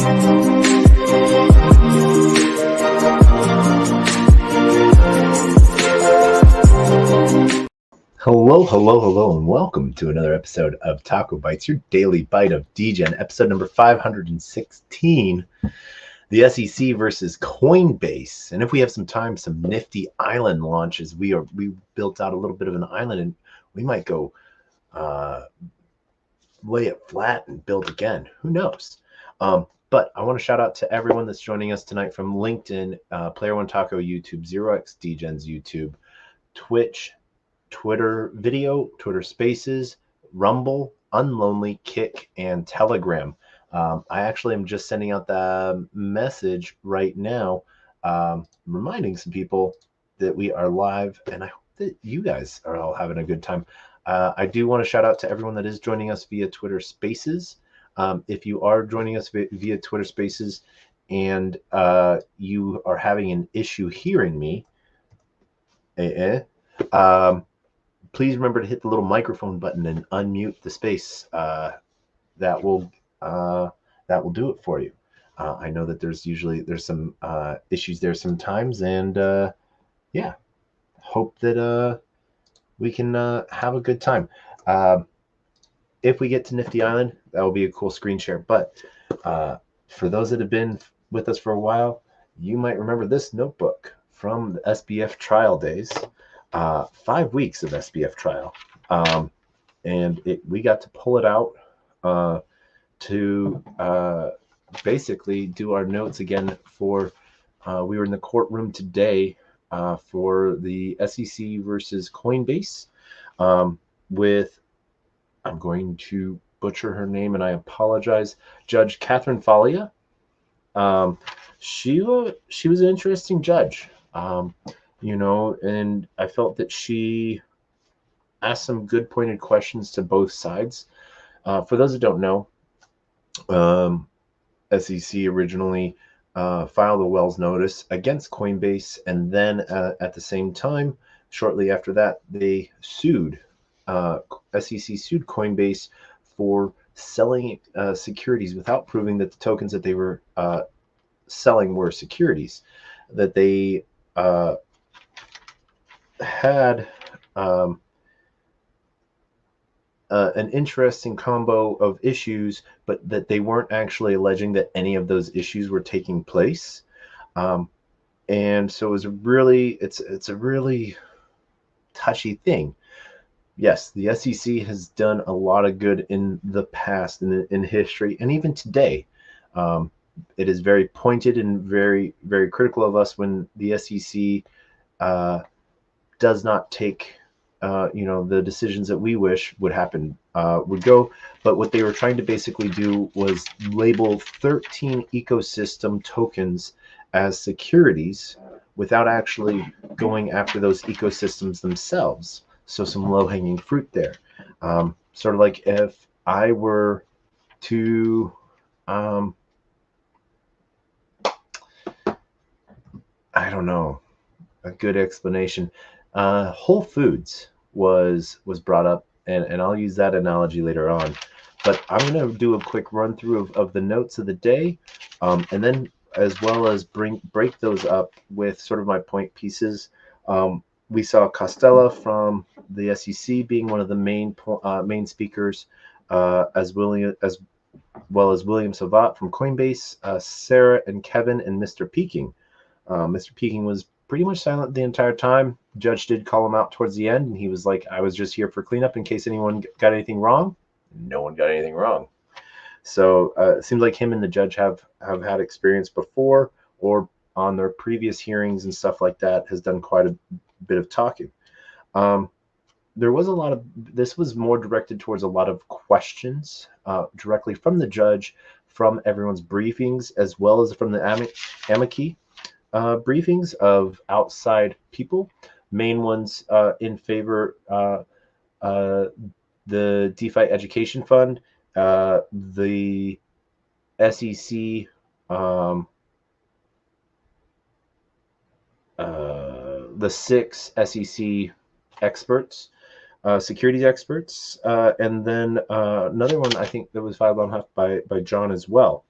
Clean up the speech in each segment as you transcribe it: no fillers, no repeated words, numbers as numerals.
Hello, and welcome to another episode of TacoBytes, your daily bite of Degen, episode number 516, the SEC versus Coinbase. And if we have some time, some nifty island launches. We built out a little bit of an island, and we might go lay it flat and build again. Who knows? But I want to shout out to everyone that's joining us tonight from LinkedIn, Player One Taco YouTube, 0x Degens YouTube, Twitch, Twitter video, Twitter Spaces, Rumble, Unlonely, Kick, and Telegram. I actually am just sending out the message right now, reminding some people that we are live, and I hope that you guys are all having a good time. I do want to shout out to everyone that is joining us via Twitter Spaces. If you are joining us via Twitter Spaces and you are having an issue hearing me, please remember to hit the little microphone button and unmute the space. That will do it for you. I know that there's some issues there sometimes, and yeah, hope that we can have a good time. If we get to Nifty Island, that will be a cool screen share. But for those that have been with us for a while, you might remember this notebook from the SBF trial days. 5 weeks of SBF trial, and we got to pull it out to basically do our notes again for we were in the courtroom today for the SEC versus Coinbase with, I'm going to butcher her name and I apologize, Judge Catherine Falia. She was an interesting judge. And I felt that she asked some good pointed questions to both sides. For those that don't know, SEC originally filed a Wells notice against Coinbase, and then at the same time, shortly after that, they sued, SEC sued Coinbase for selling securities without proving that the tokens that they were selling were securities, that they had an interesting combo of issues, but that they weren't actually alleging that any of those issues were taking place. And so it's a really touchy thing. Yes, the SEC has done a lot of good in the past, in history, and even today. It is very pointed and very, very critical of us when the SEC does not take the decisions that we wish would happen would go. But what they were trying to basically do was label 13 ecosystem tokens as securities without actually going after those ecosystems themselves. So some low-hanging fruit there. Sort of like if I were to I don't know, a good explanation. Whole Foods was brought up, and I'll use that analogy later on. But I'm going to do a quick run through of the notes of the day, and then as well as break those up with sort of my point pieces. We saw Costello from the SEC being one of the main speakers, as well as William Savat from Coinbase, Sarah and Kevin, and Mr. Peking. Mr. Peking was pretty much silent the entire time. Judge did call him out towards the end, and he was like, I was just here for cleanup in case anyone got anything wrong. No one got anything wrong. So it seems like him and the judge have had experience before, or on their previous hearings and stuff like that, has done quite a bit of talking. There was this was more directed towards a lot of questions directly from the judge, from everyone's briefings, as well as from the amici briefings of outside people. Main ones in favor, the DeFi Education Fund, the SEC, the 6 SEC experts, securities experts, and then another one I think that was filed on behalf by John as well.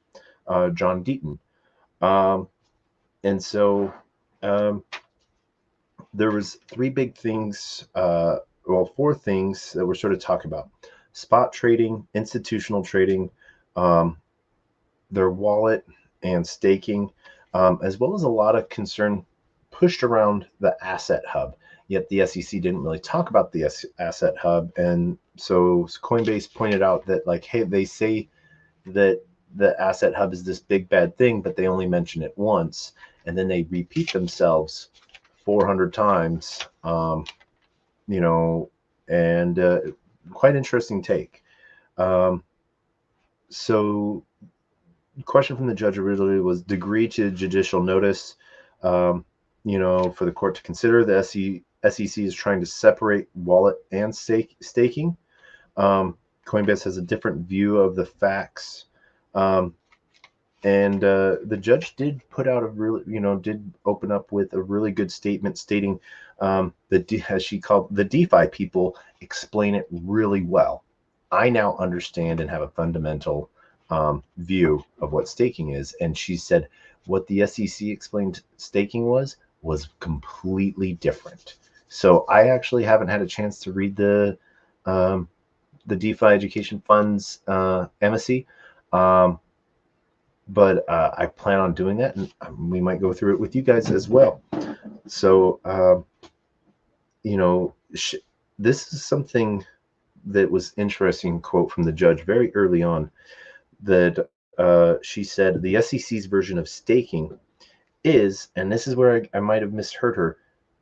John Deaton. And so there was three big things, four things that we're sort of talking about: spot trading, institutional trading, their wallet, and staking, as well as a lot of concern pushed around the asset hub. Yet the SEC didn't really talk about the asset hub, and so Coinbase pointed out that, like, hey, they say that the asset hub is this big bad thing, but they only mention it once, and then they repeat themselves 400 times, and quite interesting take. So question from the judge originally was degree to judicial notice, for the court to consider. The SEC is trying to separate wallet and staking. Coinbase has a different view of the facts. And the judge did put out did open up with a really good statement stating as she called the DeFi people explain it really well. I now understand and have a fundamental view of what staking is. And she said what the SEC explained staking was completely different. So I actually haven't had a chance to read the DeFi Education Fund's embassy. But I plan on doing that, and we might go through it with you guys as well. So, this is something that was interesting quote from the judge very early on, that she said the SEC's version of staking is, and this is where I might have misheard her,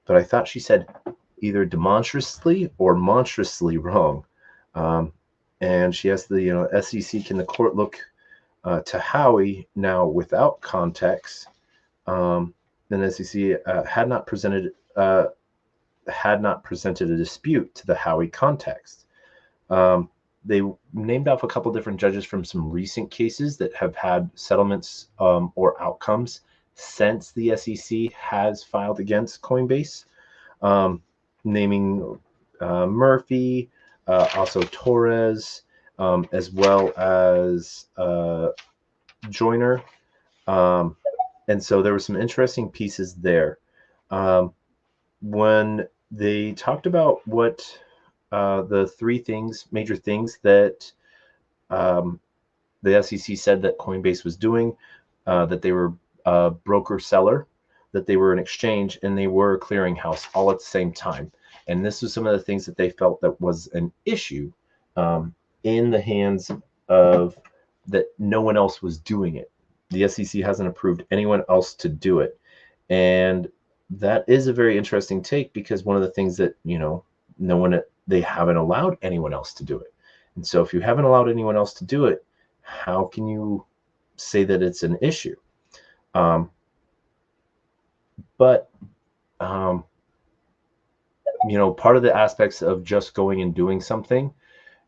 but I thought she said either demonstrably or monstrously wrong. And she asked the SEC, can the court look to Howey now without context? Then the SEC had not presented a dispute to the Howey context. They named off a couple different judges from some recent cases that have had settlements or outcomes since the SEC has filed against Coinbase, naming Murphy, also Torres, as well as Joyner. And so there were some interesting pieces there. When they talked about what the three major things that the SEC said that Coinbase was doing, that they were a broker-seller, that they were an exchange, and they were a clearinghouse all at the same time. And this was some of the things that they felt that was an issue in the hands of that no one else was doing it. The SEC hasn't approved anyone else to do it. And that is a very interesting take, because one of the things that, they haven't allowed anyone else to do it. And so if you haven't allowed anyone else to do it, how can you say that it's an issue? But part of the aspects of just going and doing something,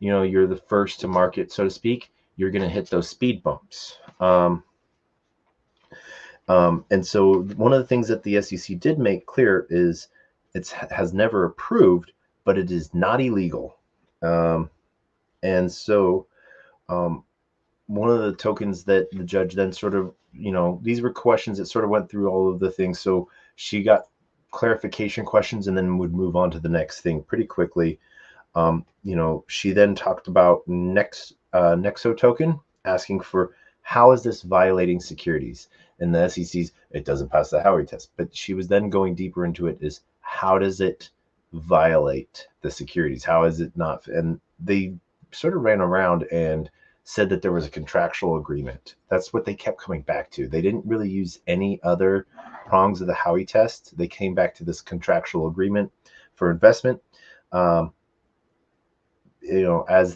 you're the first to market, so to speak, you're going to hit those speed bumps. And so one of the things that the SEC did make clear is it has never approved, but it is not illegal. And so one of the tokens that the judge then sort of, these were questions that sort of went through all of the things. So she got clarification questions and then would move on to the next thing pretty quickly. She then talked about Nexo token, asking for how is this violating securities? And the SEC's, it doesn't pass the Howey test. But she was then going deeper into it, is how does it violate the securities? How is it not? And they sort of ran around and said that there was a contractual agreement. That's what they kept coming back to. They didn't really use any other prongs of the Howey test. They came back to this contractual agreement for investment. As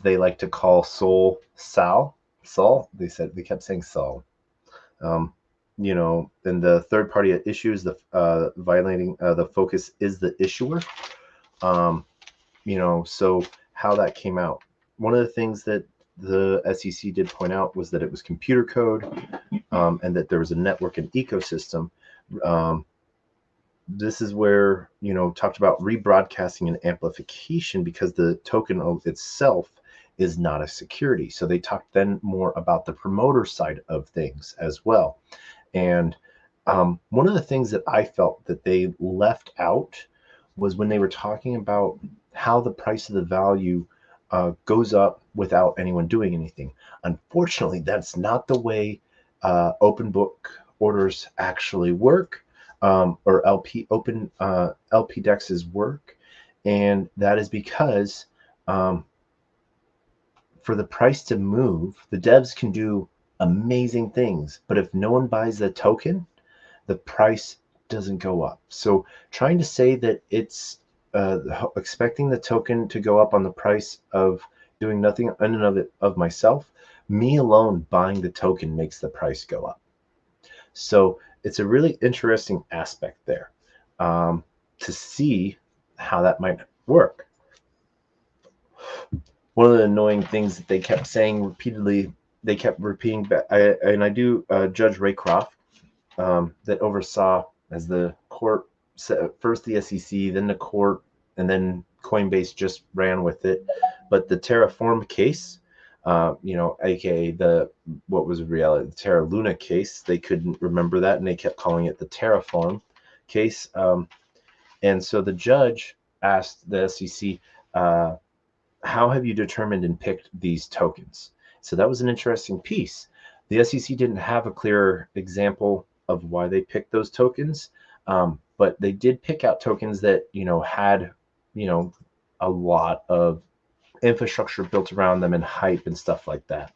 they like to call Saul, they kept saying Saul. And the third party at issue is the violating the focus is the issuer. So how that came out. One of the things that the SEC did point out was that it was computer code, and that there was a network and ecosystem. This is where, talked about rebroadcasting and amplification, because the token itself is not a security. So they talked then more about the promoter side of things as well. And one of the things that I felt that they left out was when they were talking about how the price of the value goes up without anyone doing anything. Unfortunately, that's not the way open book orders actually work, or LP dexes work, and that is because for the price to move, the devs can do amazing things, but if no one buys the token, the price doesn't go up. So trying to say that it's expecting the token to go up on the price of doing nothing in and of it of myself, me alone buying the token makes the price go up. So it's a really interesting aspect there, to see how that might work. One of the annoying things that they kept saying repeatedly, they kept repeating, Judge Raycroft, that oversaw as the court, first the SEC, then the court, and then Coinbase just ran with it. But the Terraform case, aka what was reality, the Terra Luna case, they couldn't remember that, and they kept calling it the Terraform case. And so the judge asked the SEC, how have you determined and picked these tokens? So that was an interesting piece. The SEC didn't have a clear example of why they picked those tokens, but they did pick out tokens that had a lot of infrastructure built around them and hype and stuff like that.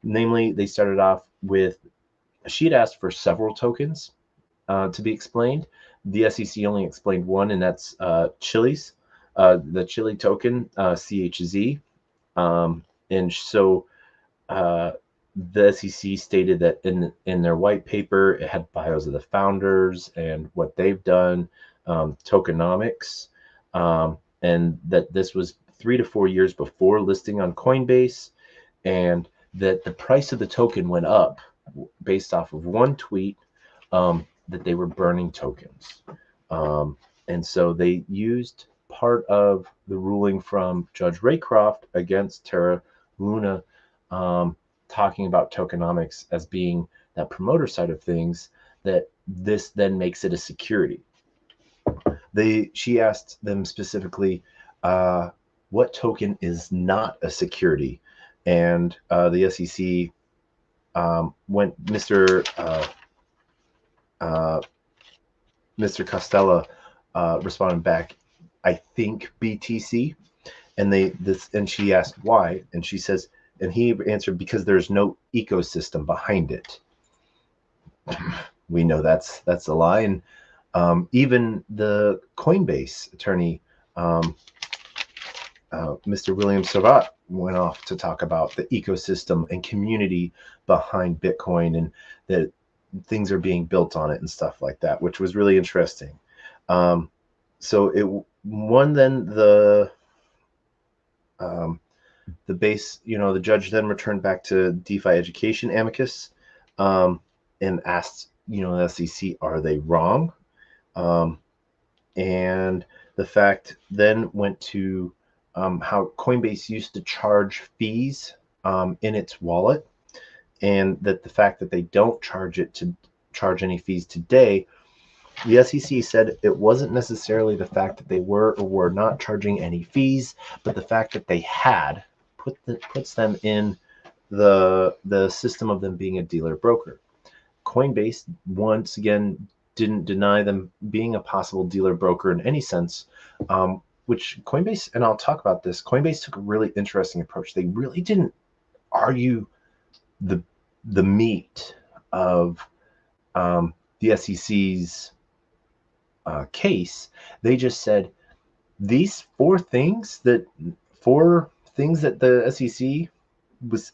Namely, they started off with, she'd asked for several tokens to be explained. The SEC only explained one, and that's Chili's, the Chili token, CHZ. And so the SEC stated that in their white paper, it had bios of the founders and what they've done, tokenomics, and that this was 3 to 4 years before listing on Coinbase, and that the price of the token went up based off of one tweet, that they were burning tokens. And so they used part of the ruling from Judge Raycroft against Terra Luna, talking about tokenomics as being that promoter side of things, that this then makes it a security. She asked them specifically, what token is not a security? And the SEC went, Mr. Costello responded back, I think BTC. And she asked why, and she says, and he answered, because there's no ecosystem behind it. We know that's a lie. And even the Coinbase attorney, Mr. William Savat, went off to talk about the ecosystem and community behind Bitcoin, and that things are being built on it and stuff like that, which was really interesting. So it won. Then the base, the judge then returned back to DeFi education amicus, and asked, the SEC, are they wrong? And the fact then went to how Coinbase used to charge fees in its wallet, and that the fact that they don't charge any fees today, the SEC said it wasn't necessarily the fact that they were or were not charging any fees, but the fact that they had puts them in the system of them being a dealer broker. Coinbase, once again, didn't deny them being a possible dealer broker in any sense, which Coinbase, and I'll talk about this, Coinbase took a really interesting approach. They really didn't argue the meat of the SEC's case. They just said, these four things that the SEC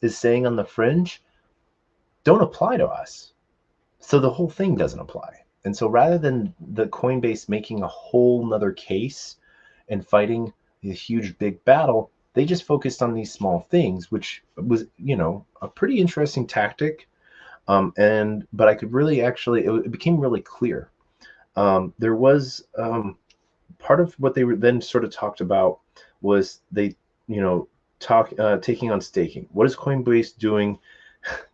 is saying on the fringe don't apply to us, so the whole thing doesn't apply. And so rather than the Coinbase making a whole nother case and fighting a huge big battle, they just focused on these small things, which was a pretty interesting tactic. But I could really it became really clear. There was part of what they were then sort of talked about was they taking on staking. What is Coinbase doing?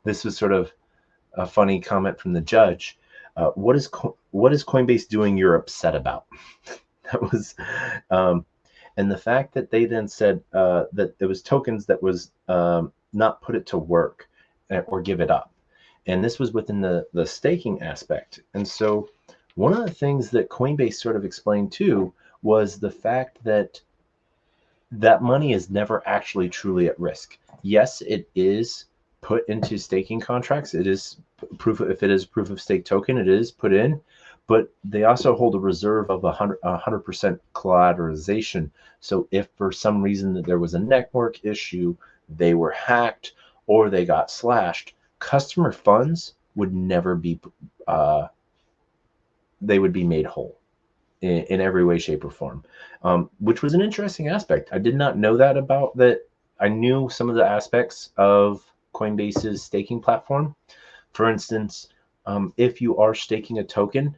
This was sort of a funny comment from the judge. What is Coinbase doing you're upset about? That was, and the fact that they then said that it was tokens that was not put it to work or give it up. And this was within the staking aspect. And so one of the things that Coinbase sort of explained too was the fact that that money is never actually truly at risk. Yes, it is put into staking contracts. It is proof. If it is proof of stake token, it is put in, but they also hold a reserve of 100% collateralization. So if for some reason that there was a network issue, they were hacked or they got slashed, customer funds would never be, they would be made whole in every way, shape, or form, which was an interesting aspect. I did not know that about that. I knew some of the aspects of Coinbase's staking platform. For instance, if you are staking a token,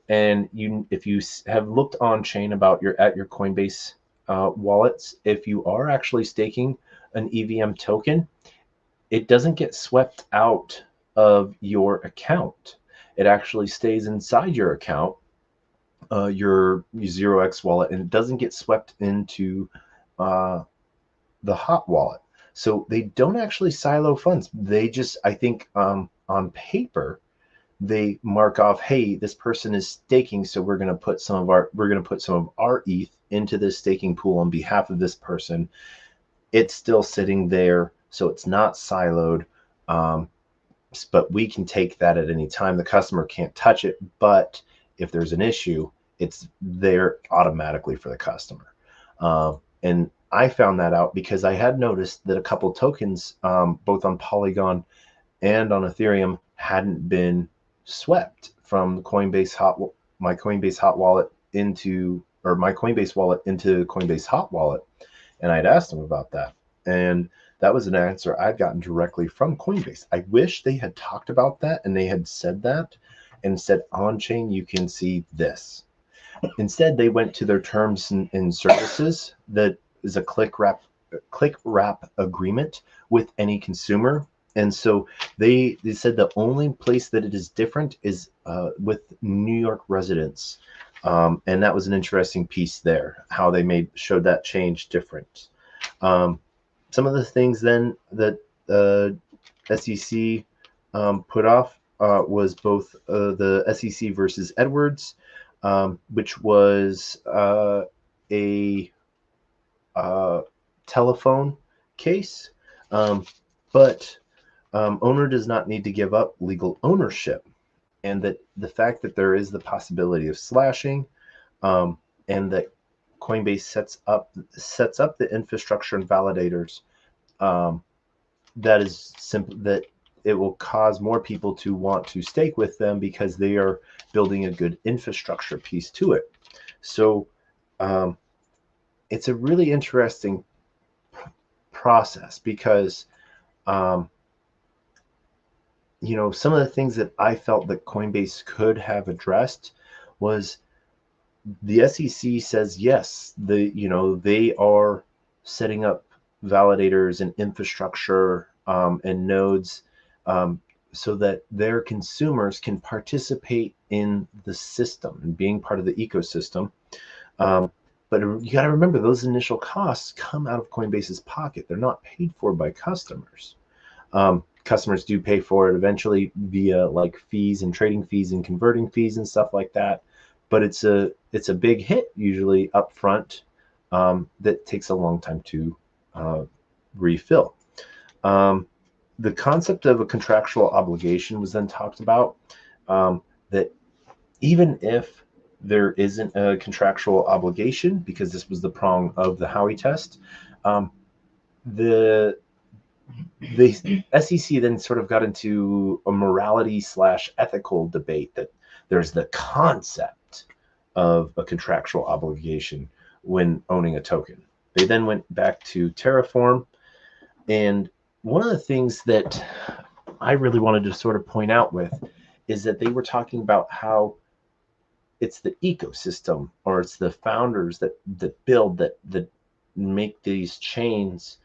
and if you have looked on chain about your Coinbase wallets, if you are actually staking an EVM token, it doesn't get swept out of your account. It actually stays inside your account, your 0x wallet, and it doesn't get swept into the hot wallet. So they don't actually silo funds. They just, I think, on paper, they mark off, hey, this person is staking, so we're going to put some of our ETH into this staking pool on behalf of this person. It's still sitting there, so it's not siloed. But we can take that at any time. The customer can't touch it, but if there's an issue, it's there automatically for the customer. And I found that out because I had noticed that a couple tokens, both on Polygon and on Ethereum, hadn't been swept from my Coinbase hot wallet into, or my Coinbase wallet into Coinbase hot wallet. And I'd asked them about that. And that was an answer I'd gotten directly from Coinbase. I wish they had talked about that and they had said that and said on chain, you can see this. Instead, they went to their terms and services that is a click wrap agreement with any consumer. And so they said the only place that it is different is with New York residents. And that was an interesting piece there, how they showed that change different. Some of the things then that SEC put off was both the SEC versus Edwards, which was a telephone case, but owner does not need to give up legal ownership, and that the fact that there is the possibility of slashing, and that Coinbase sets up the infrastructure and validators, that is simple, that it will cause more people to want to stake with them because they are building a good infrastructure piece to it. So it's a really interesting process because some of the things that I felt that Coinbase could have addressed was the SEC says yes, they are setting up validators and infrastructure and nodes so that their consumers can participate in the system and being part of the ecosystem. But you got to remember, those initial costs come out of Coinbase's pocket. They're not paid for by customers. Customers do pay for it eventually via like fees and trading fees and converting fees and stuff like that. But it's a big hit usually up front that takes a long time to refill. The concept of a contractual obligation was then talked about, that even if there isn't a contractual obligation, because this was the prong of the Howey test, the SEC then sort of got into a morality / ethical debate that there's the concept of a contractual obligation when owning a token. They then went back to Terraform, and one of the things that I really wanted to sort of point out with is that they were talking about how it's the ecosystem, or it's the founders that build, that make these chains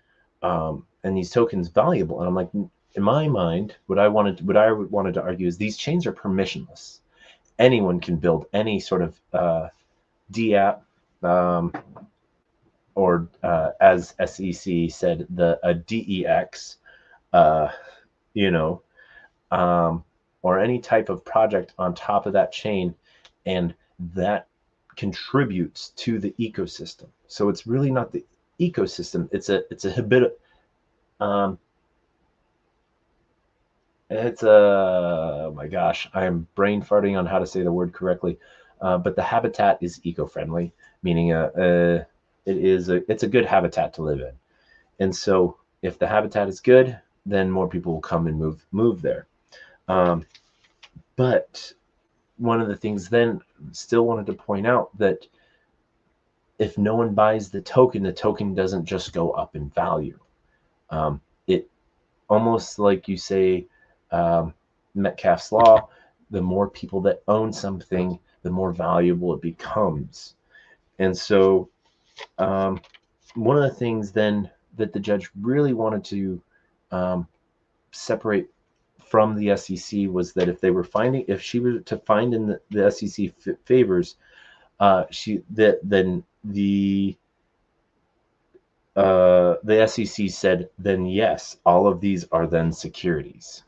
and these tokens valuable. And I'm like, in my mind, what I wanted to argue is these chains are permissionless. Anyone can build any sort of DApp, or as SEC said, a DEX, uh, you know, or any type of project on top of that chain, and that contributes to the ecosystem. So it's really not the ecosystem; it's a habit. Um, it's a oh my gosh, I am brain farting on how to say the word correctly. But the habitat is eco-friendly, meaning it's a good habitat to live in. And so if the habitat is good, then more people will come and move there. Um, but one of the things then still wanted to point out that if no one buys the token doesn't just go up in value. It almost like you say, Metcalfe's law, the more people that own something, the more valuable it becomes. And so one of the things then that the judge really wanted to separate from the SEC was that if she were to find in the SEC favors, then the SEC said, then yes, all of these are then securities.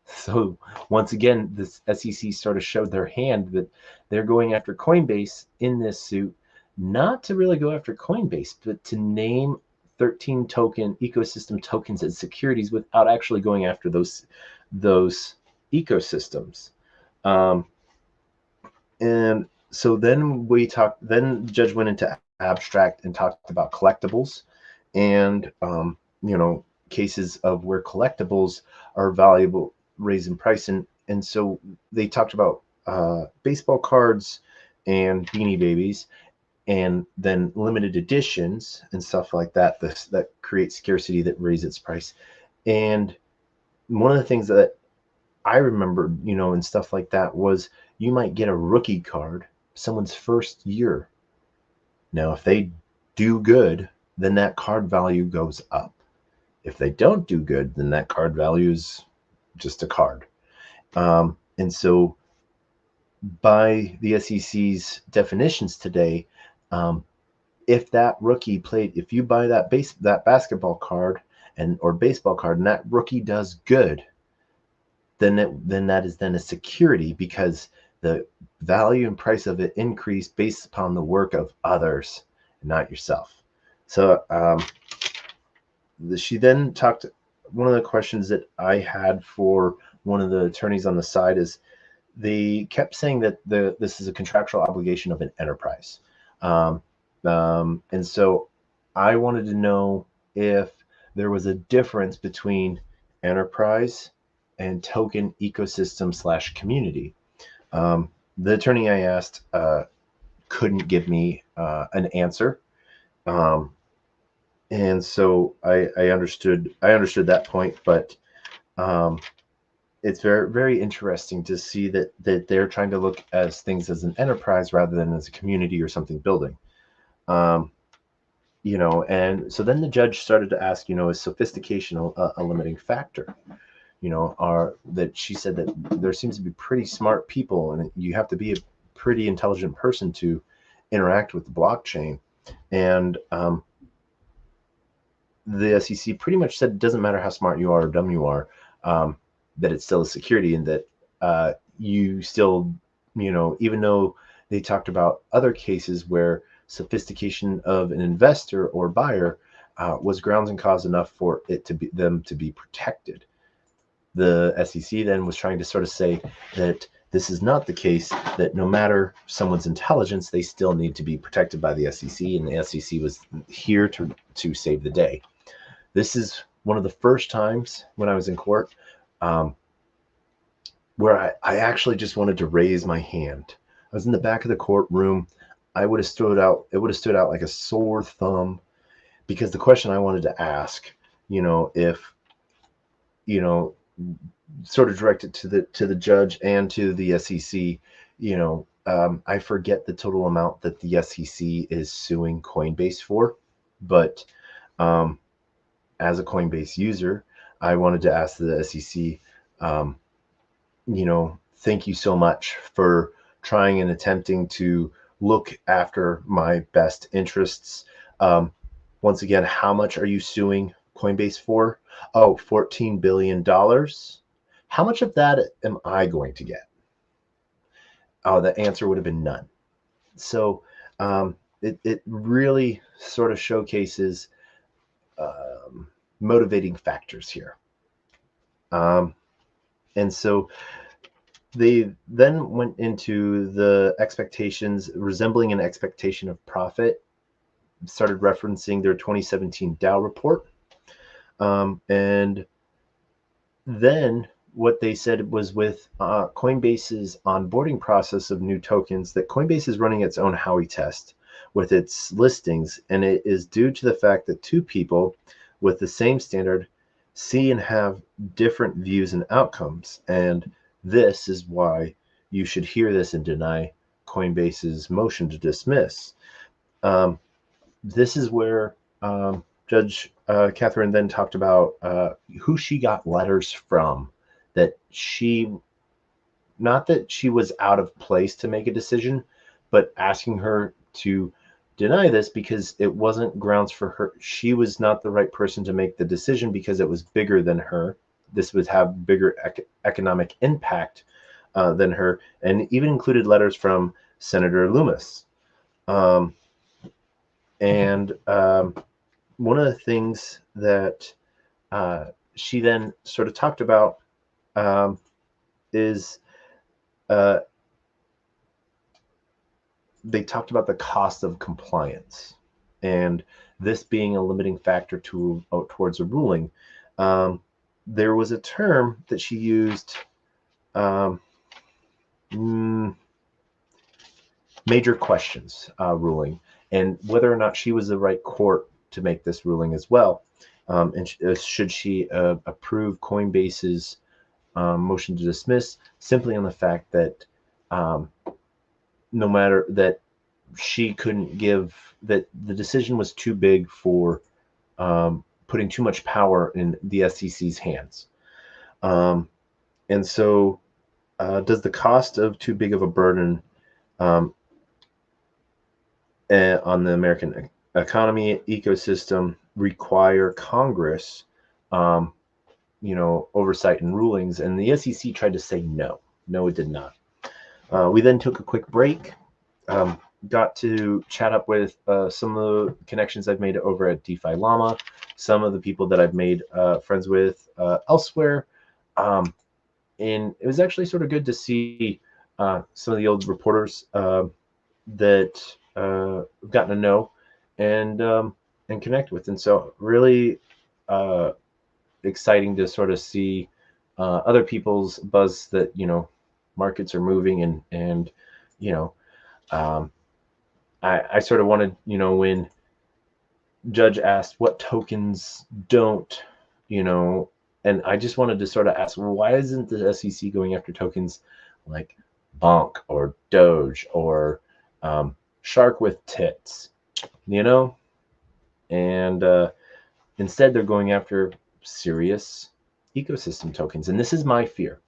So once again, this SEC sort of showed their hand that they're going after Coinbase in this suit, not to really go after Coinbase, but to name 13 token ecosystem tokens as securities without actually going after those ecosystems. And so then then the judge went into abstract and talked about collectibles and, cases of where collectibles are valuable, raise in price. And so they talked about baseball cards and Beanie Babies, and then limited editions and stuff like that, that create scarcity that raise its price. And one of the things that I remember, and stuff like that, was you might get a rookie card someone's first year. Now, if they do good, then that card value goes up. If they don't do good, then that card value is just a card. And so by the SEC's definitions today, if that rookie if you buy that basketball card or baseball card, and that rookie does good, then that is then a security, because the value and price of it increase based upon the work of others and not yourself. So she then talked. One of the questions that I had for one of the attorneys on the side is, they kept saying that this is a contractual obligation of an enterprise. And so I wanted to know if there was a difference between enterprise and token ecosystem / community. The attorney I asked couldn't give me an answer. And so I understood that point, but it's very, very interesting to see that they're trying to look as things as an enterprise rather than as a community or something building. And so then the judge started to ask, is sophistication a limiting factor? That she said that there seems to be pretty smart people, and you have to be a pretty intelligent person to interact with the blockchain. And the SEC pretty much said it doesn't matter how smart you are or dumb you are, that it's still a security, and that you still, even though they talked about other cases where sophistication of an investor or buyer was grounds and cause enough for them to be protected. The SEC then was trying to sort of say that this is not the case, that no matter someone's intelligence, they still need to be protected by the SEC, and the SEC was here to save the day. This is one of the first times when I was in court where I actually just wanted to raise my hand. I was in the back of the courtroom. It would have stood out like a sore thumb, because the question I wanted to ask, if, sort of directed to the judge and to the SEC, I forget the total amount that the SEC is suing Coinbase for, but as a Coinbase user, I wanted to ask the SEC, thank you so much for trying and attempting to look after my best interests. Once again, how much are you suing Coinbase for? Oh, $14 billion. How much of that am I going to get? Oh, the answer would have been none. So it really sort of showcases motivating factors here. And so they then went into the expectations, resembling an expectation of profit, started referencing their 2017 Dow report. And then what they said was with Coinbase's onboarding process of new tokens, that Coinbase is running its own Howey test with its listings, and it is due to the fact that two people with the same standard see and have different views and outcomes. And this is why you should hear this and deny Coinbase's motion to dismiss. This is where Judge Catherine then talked about who she got letters from, that she, not that she was out of place to make a decision, but asking her to deny this because it wasn't grounds for her. She was not the right person to make the decision because it was bigger than her. This would have bigger economic impact than her, and even included letters from Senator Loomis. And one of the things that she then sort of talked about is they talked about the cost of compliance, and this being a limiting factor towards a ruling. There was a term that she used, major questions ruling, and whether or not she was the right court to make this ruling as well. And should she approve Coinbase's motion to dismiss simply on the fact that no matter that she couldn't give, that the decision was too big for putting too much power in the SEC's hands. And so does the cost of too big of a burden on the American economy ecosystem require Congress, oversight and rulings? And the SEC tried to say no. No, it did not. We then took a quick break, got to chat up with some of the connections I've made over at DeFi Llama, some of the people that I've made friends with elsewhere. And it was actually sort of good to see some of the old reporters that I've gotten to know and connect with. And so really exciting to sort of see other people's buzz that, markets are moving and I sort of wanted, when Judge asked what tokens don't, and I just wanted to sort of ask, well, why isn't the SEC going after tokens like Bonk or Doge or Shark with tits, and instead they're going after serious ecosystem tokens. And this is my fear.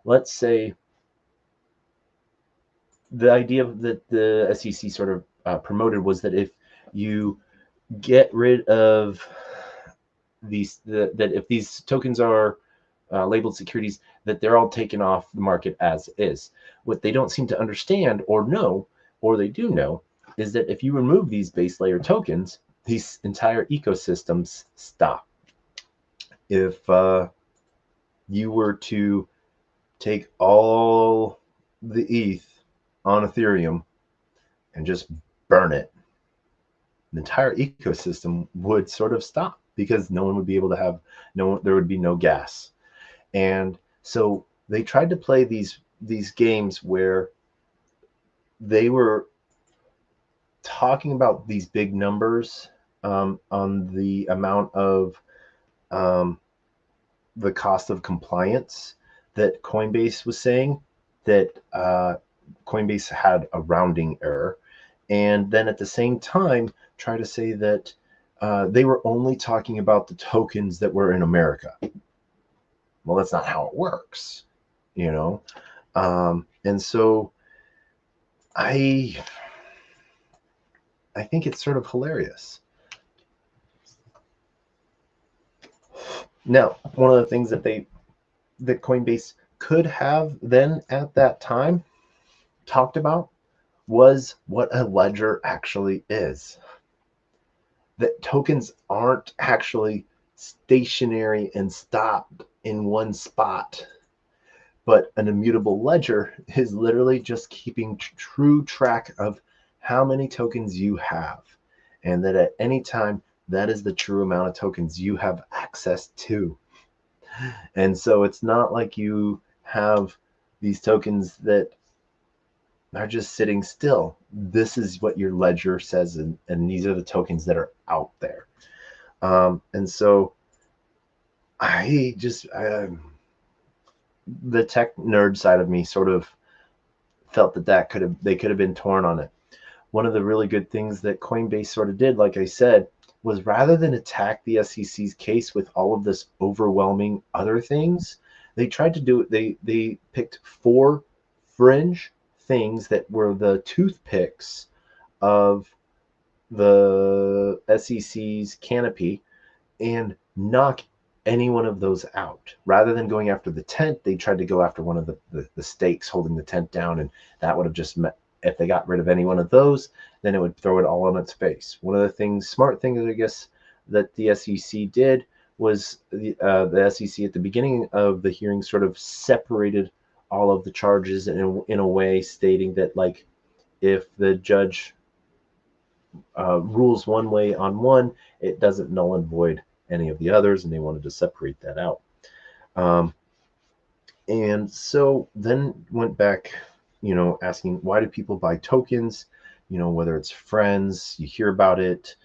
Let's say the idea that the SEC sort of promoted was that if you get rid of these, that if these tokens are labeled securities, that they're all taken off the market as is. What they don't seem to understand or know, or they do know, is that if you remove these base layer tokens, these entire ecosystems stop. If you were to take all the ETH on Ethereum and just burn it, the entire ecosystem would sort of stop because no one would be able to have there would be no gas. And so they tried to play these games where they were talking about these big numbers on the amount of the cost of compliance that Coinbase was saying that Coinbase had a rounding error, and then at the same time try to say that they were only talking about the tokens that were in America. Well, that's not how it works, you know? And so I think it's sort of hilarious. Now, one of the things that Coinbase could have then at that time talked about was what a ledger actually is. That tokens aren't actually stationary and stopped in one spot, but an immutable ledger is literally just keeping true track of how many tokens you have, and that at any time, that is the true amount of tokens you have access to. And so it's not like you have these tokens that are just sitting still. This is what your ledger says, and these are the tokens that are out there. And so the tech nerd side of me sort of felt that they could have been torn on it. One of the really good things that Coinbase sort of did, like I said, was rather than attack the SEC's case with all of this overwhelming other things, they tried to do it. They picked 4 fringe things that were the toothpicks of the SEC's canopy and knock any one of those out. Rather than going after the tent, they tried to go after one of the stakes holding the tent down, and that would have just met. If they got rid of any one of those, then it would throw it all on its face. One of the smart things, I guess, that the SEC did was the SEC at the beginning of the hearing sort of separated all of the charges in a way stating that, like, if the judge rules one way on one, it doesn't null and void any of the others, and they wanted to separate that out. And so then went back, asking, why do people buy tokens? Whether it's friends, you hear about it,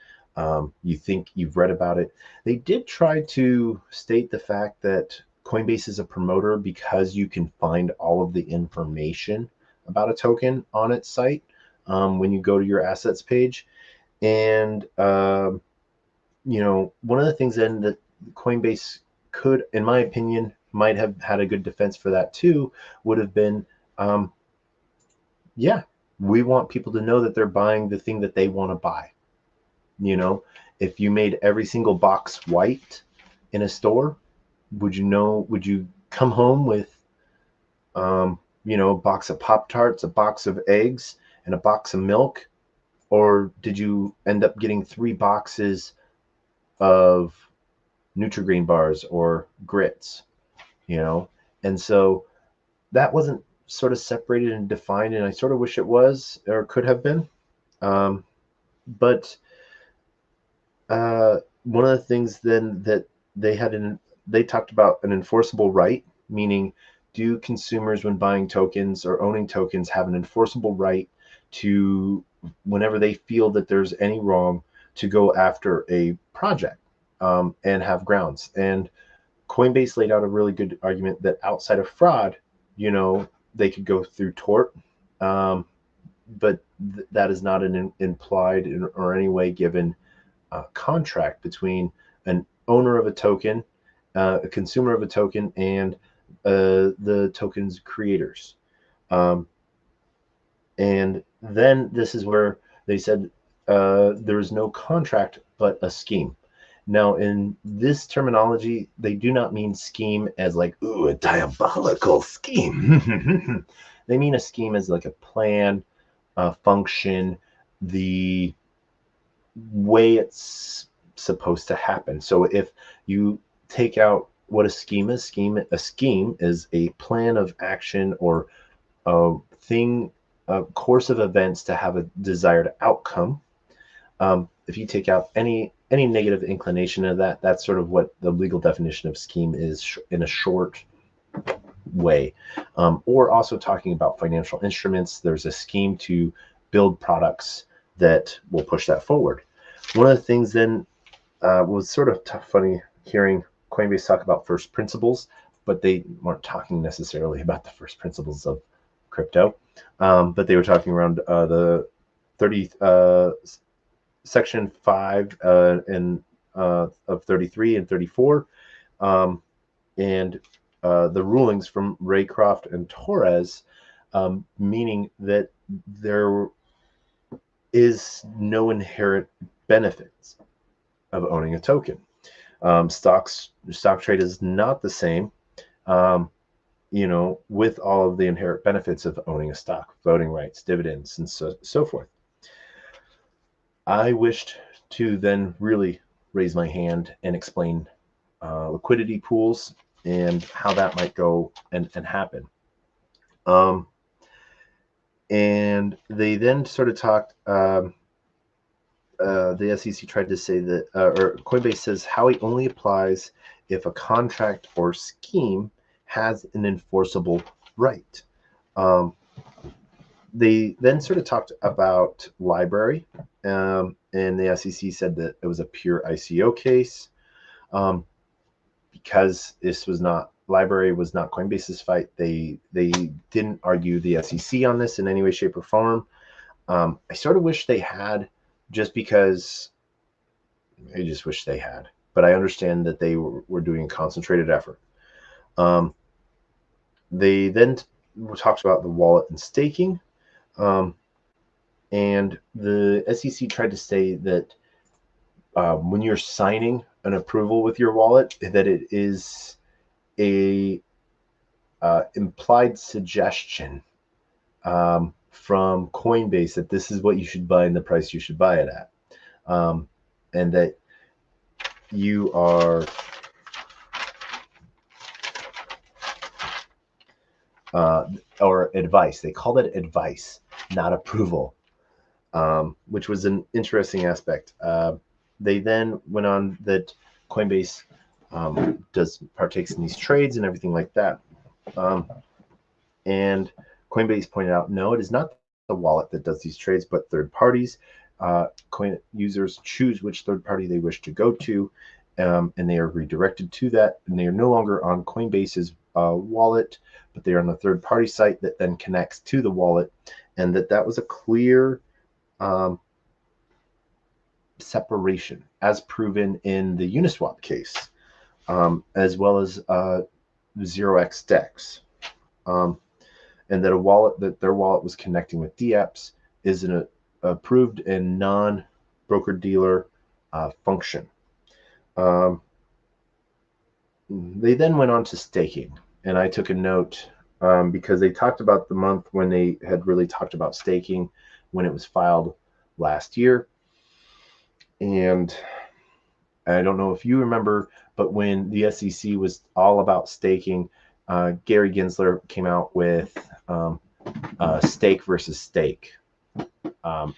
you think you've read about it. They did try to state the fact that Coinbase is a promoter because you can find all of the information about a token on its site when you go to your assets page. And, one of the things then that Coinbase could, in my opinion, might have had a good defense for that too, would have been, we want people to know that they're buying the thing that they want to buy. If you made every single box white in a store, would you come home with, a box of Pop-Tarts, a box of eggs, and a box of milk? Or did you end up getting 3 boxes of Nutri-Grain bars or grits? And so that wasn't sort of separated and defined, and I sort of wish it was, or could have been. But one of the things then that they talked about an enforceable right, meaning, do consumers, when buying tokens or owning tokens, have an enforceable right to, whenever they feel that there's any wrong, to go after a project and have grounds? And Coinbase laid out a really good argument that outside of fraud, they could go through tort, but that is not an implied or any way given contract between an owner of a token, a consumer of a token, and the token's creators. And then this is where they said there is no contract but a scheme. Now, in this terminology, they do not mean scheme as like, ooh, a diabolical scheme. They mean a scheme as like a plan, a function, the way it's supposed to happen. So if you take out what a scheme is, a scheme is a plan of action or a course of events to have a desired outcome. If you take out any negative inclination of that, that's sort of what the legal definition of scheme is in a short way. Or also talking about financial instruments, there's a scheme to build products that will push that forward. One of the things then was sort of funny hearing Coinbase talk about first principles, but they weren't talking necessarily about the first principles of crypto, but they were talking around the Section 5 of 33 and 34, and the rulings from Raycroft and Torres, meaning that there is no inherent benefits of owning a token. Stock trade is not the same, with all of the inherent benefits of owning a stock, voting rights, dividends, and so forth. I wished to then really raise my hand and explain liquidity pools and how that might go and happen. And they then sort of talked, the SEC tried to say that, or Coinbase says Howey only applies if a contract or scheme has an enforceable right. They then sort of talked about library, and the SEC said that it was a pure ICO case, because this was not, library was not Coinbase's fight. They didn't argue the SEC on this in any way, shape, or form. I sort of wish they had, just because I just wish they had. But I understand that they were doing a concentrated effort. They then talked about the wallet and staking. And the SEC tried to say that when you're signing an approval with your wallet, that it is a implied suggestion from Coinbase that this is what you should buy and the price you should buy it at, and that you are or advice. They called it advice, not approval, which was an interesting aspect. They then went on that Coinbase partakes in these trades and everything like that. And Coinbase pointed out, no, it is not the wallet that does these trades, but third parties. Coin users choose which third party they wish to go to, and they are redirected to that, and they are no longer on Coinbase's wallet, but they are on the third party site that then connects to the wallet, and that was a clear separation, as proven in the Uniswap case, as well as 0x Dex, and that a wallet, that their wallet was connecting with DApps, is an approved and non-broker-dealer function. They then went on to staking, and I took a note because they talked about the month when they had really talked about staking when it was filed last year. And I don't know if you remember, but when the SEC was all about staking, Gary Gensler came out with stake versus stake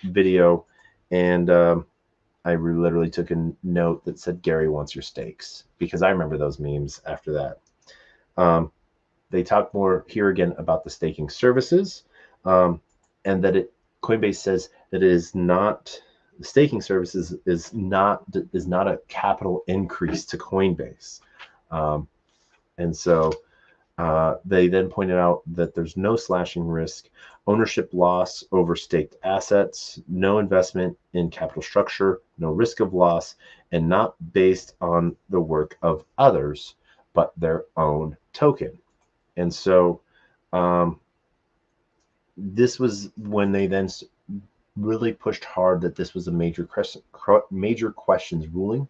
video, and I literally took a note that said, Gary wants your stakes, because I remember those memes after that. They talk more here again about the staking services, and that Coinbase says that it is not, the staking services is not a capital increase to Coinbase. And so they then pointed out that there's no slashing risk, ownership loss over staked assets, no investment in capital structure, no risk of loss, and not based on the work of others, but their own token. And so this was when they then really pushed hard that this was a major questions ruling,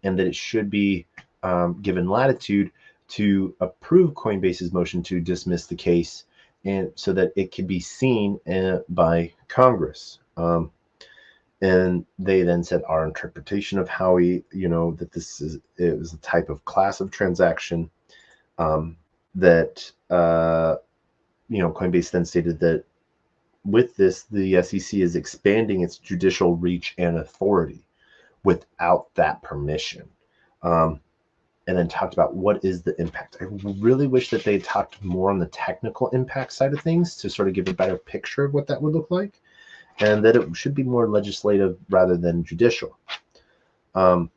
and that it should be given latitude to approve Coinbase's motion to dismiss the case, and so that it could be seen by Congress. And they then said our interpretation of how that it was a type of class of transaction, that Coinbase then stated that with this, the SEC is expanding its judicial reach and authority without that permission. And then talked about what is the impact. I really wish that they talked more on the technical impact side of things to sort of give a better picture of what that would look like, and that it should be more legislative rather than judicial. One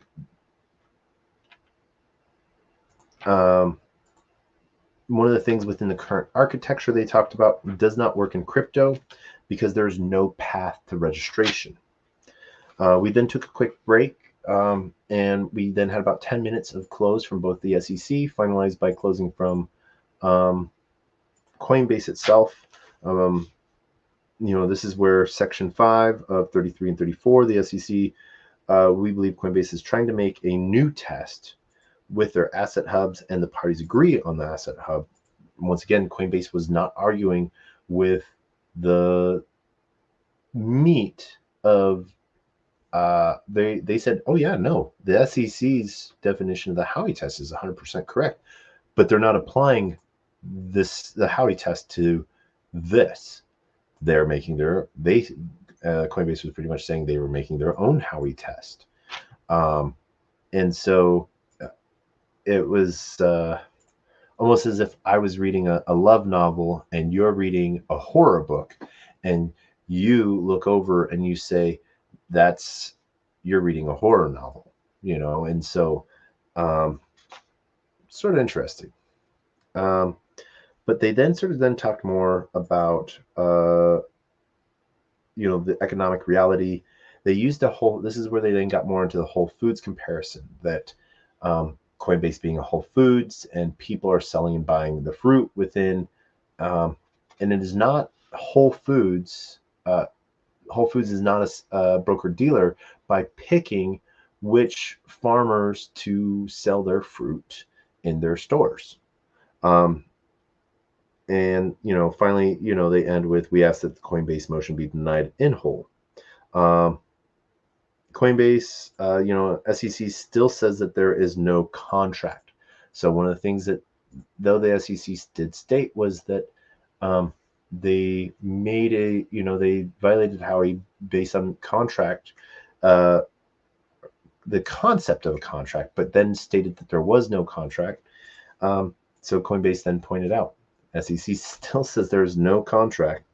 of the things within the current architecture they talked about does not work in crypto because there's no path to registration. We then took a quick break, and we then had about 10 minutes of close from both the SEC, finalized by closing from Coinbase itself. This is where Section 5 of 33 and 34, the SEC, we believe Coinbase is trying to make a new test with their asset hubs, and the parties agree on the asset hub. Once again, Coinbase was not arguing with the meat of they said, oh yeah, no, the SEC's definition of the Howey test is 100% correct, but they're not applying the Howey test to this. They're making Coinbase was pretty much saying they were making their own Howey test, and so it was almost as if I was reading a love novel and you're reading a horror book, and you look over and you say you're reading a horror novel, and so sort of interesting. But they then talked more about the economic reality. They used this is where they then got more into the Whole Foods comparison, that Coinbase being a Whole Foods, and people are selling and buying the fruit within, and it is not Whole Foods. Whole Foods is not a broker dealer by picking which farmers to sell their fruit in their stores. And finally, they end with, we ask that the Coinbase motion be denied in whole. Coinbase, SEC still says that there is no contract. So one of the things that, though the SEC did state, was that they made they violated Howey based on contract, the concept of a contract, but then stated that there was no contract. So Coinbase then pointed out, SEC still says there is no contract.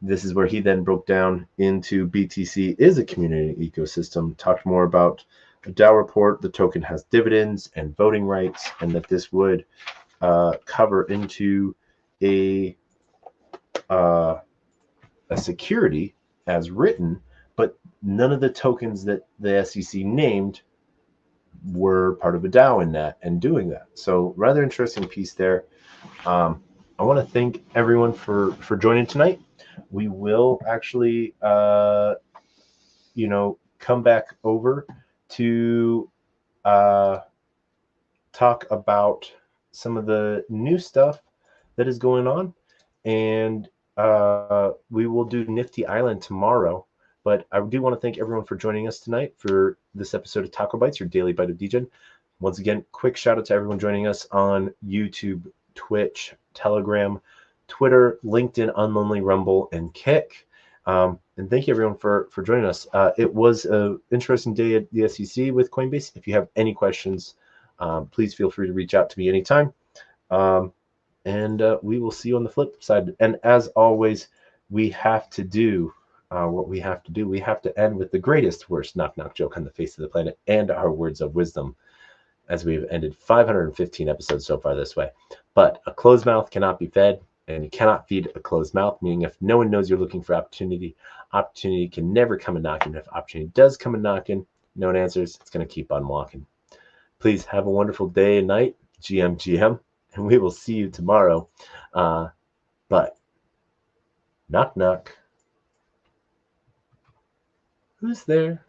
This is where he then broke down into BTC is a community ecosystem, talked more about a DAO report, the token has dividends and voting rights, and that this would cover into a security as written, but none of the tokens that the SEC named were part of a DAO in that and doing that. So rather interesting piece there. I want to thank everyone for joining tonight. We will actually, come back over to talk about some of the new stuff that is going on, and we will do Nifty Island tomorrow. But I do want to thank everyone for joining us tonight for this episode of TacoBytes, your daily bite of Degen. Once again, quick shout out to everyone joining us on YouTube, Twitch, Telegram, Twitter, LinkedIn, Unlonely, Rumble, and Kick. And thank you everyone for joining us. It was an interesting day at the SEC with Coinbase. If you have any questions, please feel free to reach out to me anytime. And we will see you on the flip side. And as always, we have to do what we have to do. We have to end with the greatest, worst knock-knock joke on the face of the planet and our words of wisdom, as we've ended 515 episodes so far this way. But a closed mouth cannot be fed, and you cannot feed a closed mouth, meaning if no one knows you're looking for opportunity, opportunity can never come a knocking. If opportunity does come a knocking, no one answers, it's going to keep on walking. Please have a wonderful day and night, GM, and we will see you tomorrow. But knock, knock. Who's there?